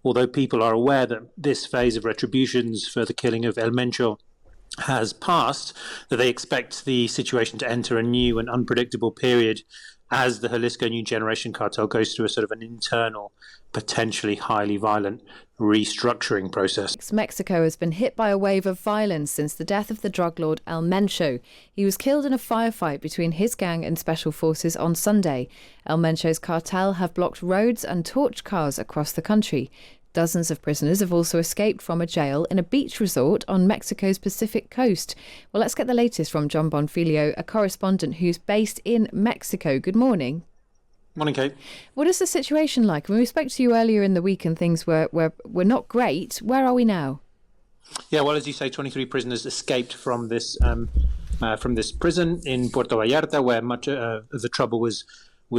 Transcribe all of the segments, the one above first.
although people are aware that this phase of retributions for the killing of El Mencho has passed, that they expect the situation to enter a new and unpredictable period as the Jalisco New Generation Cartel goes through a sort of an internal, potentially highly violent restructuring process. Mexico has been hit by a wave of violence since the death of the drug lord El Mencho. He was killed in a firefight between his gang and special forces on Sunday. El Mencho's cartel have blocked roads and torched cars across the country. Dozens of prisoners have also escaped from a jail in a beach resort on Mexico's Pacific coast. Well, let's get the latest from Jon Bonfiglio, a correspondent who's based in Mexico. Good morning. Morning, Kate. What is the situation like? When we spoke to you earlier in the week and things were not great, where are we now? Yeah, well, as you say, 23 prisoners escaped from this prison in Puerto Vallarta, where much of the trouble was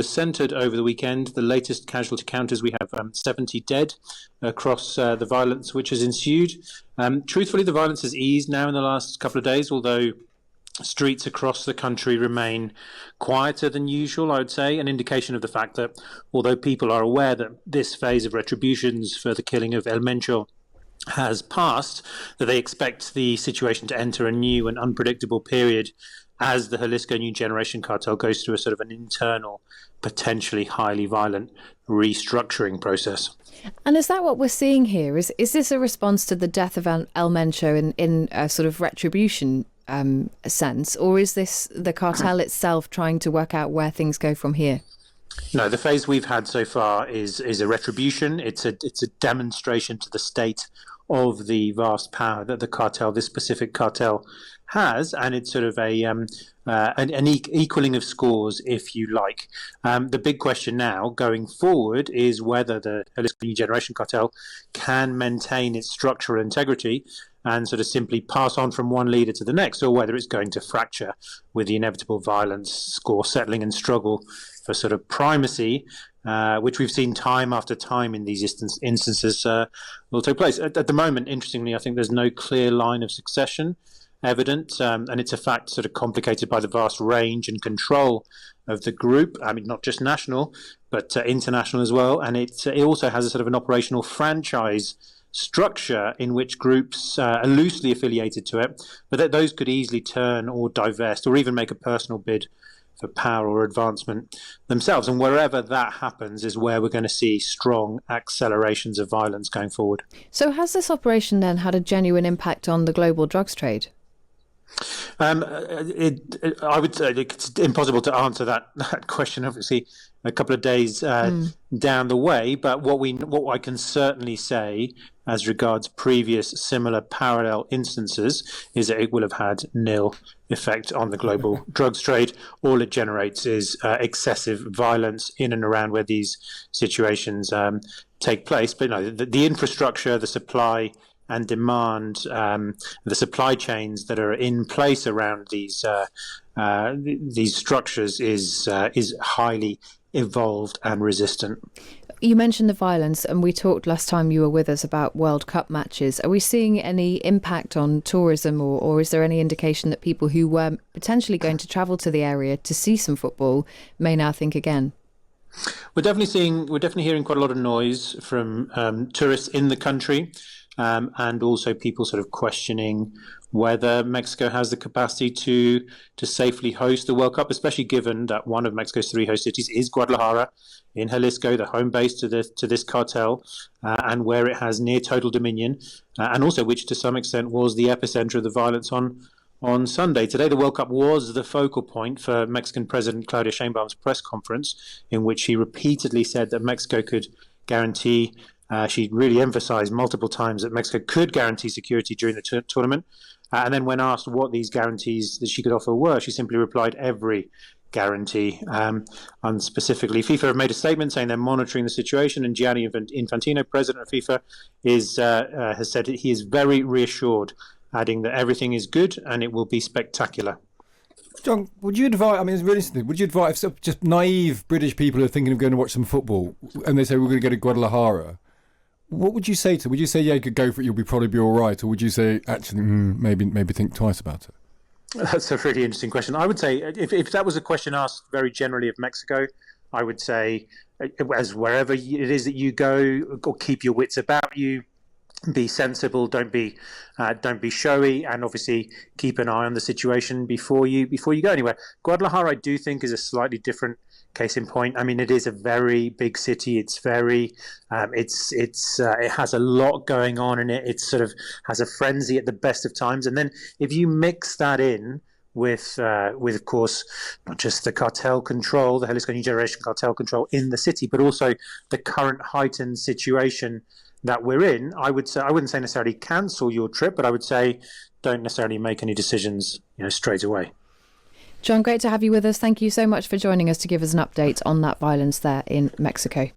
centred over the weekend. The latest casualty count is we have 70 dead across the violence which has ensued. Truthfully, the violence has eased now in the last couple of days, although streets across the country remain quieter than usual, I would say, an indication of the fact that although people are aware that this phase of retributions for the killing of El Mencho has passed, that they expect the situation to enter a new and unpredictable period as the Jalisco New Generation Cartel goes through a sort of an internal, potentially highly violent restructuring process. And is that what we're seeing here? Is this a response to the death of El Mencho in a sort of retribution sense, or is this the cartel itself trying to work out where things go from here? No, the phase we've had so far is a retribution. It's a demonstration to the state of the vast power that the cartel, this specific cartel, has, and it's sort of an equaling of scores, if you like. The big question now going forward is whether the Jalisco New Generation Cartel can maintain its structural integrity and sort of simply pass on from one leader to the next, or whether it's going to fracture with the inevitable violence, score settling and struggle for sort of primacy, which we've seen time after time in these instances will take place. At the moment, interestingly, I think there's no clear line of succession evident, and it's a fact sort of complicated by the vast range and control of the group. I mean, not just national, but international as well. And it also has a sort of an operational franchise structure in which groups are loosely affiliated to it, but that those could easily turn or divest or even make a personal bid for power or advancement themselves. And wherever that happens is where we're going to see strong accelerations of violence going forward. So has this operation then had a genuine impact on the global drugs trade? I would say it's impossible to answer that question, obviously, a couple of days down the way. But what I can certainly say as regards previous similar parallel instances is that it will have had nil effect on the global drugs trade. All it generates is excessive violence in and around where these situations take place. But no, the infrastructure, the supply and demand, the supply chains that are in place around these structures is highly evolved and resistant. You mentioned the violence, and we talked last time you were with us about World Cup matches. Are we seeing any impact on tourism, or is there any indication that people who were potentially going to travel to the area to see some football may now think again? We're definitely hearing quite a lot of noise from tourists in the country. And also people sort of questioning whether Mexico has the capacity to safely host the World Cup, especially given that one of Mexico's three host cities is Guadalajara in Jalisco, the home base to this cartel, and where it has near total dominion, and also which to some extent was the epicenter of the violence on Sunday. Today, the World Cup was the focal point for Mexican President Claudia Sheinbaum's press conference, in which he repeatedly said that Mexico could guarantee. She really emphasized multiple times that Mexico could guarantee security during the tournament. And then when asked what these guarantees that she could offer were, she simply replied, every guarantee. And specifically, FIFA have made a statement saying they're monitoring the situation, and Gianni Infantino, president of FIFA, has said that he is very reassured, adding that everything is good and it will be spectacular. Jon, would you advise, I mean, it's really interesting, would you advise just naive British people who are thinking of going to watch some football and they say we're going to go to Guadalajara, what would you say to them? Would you say, yeah, you could go for it, you'll probably be all right? Or would you say, actually, maybe think twice about it? That's a really interesting question. I would say if that was a question asked very generally of Mexico, I would say as wherever it is that you go, or keep your wits about you. Be sensible. Don't be showy, and obviously keep an eye on the situation before you go anywhere. Guadalajara, I do think, is a slightly different case in point. I mean, it is a very big city. It's very, it has a lot going on in it. It sort of has a frenzy at the best of times, and then if you mix that in with of course not just the cartel control, the Jalisco New Generation cartel control in the city, but also the current heightened situation that we're in, I wouldn't say necessarily cancel your trip, but I would say don't necessarily make any decisions, straight away. Jon, great to have you with us. Thank you so much for joining us to give us an update on that violence there in Mexico.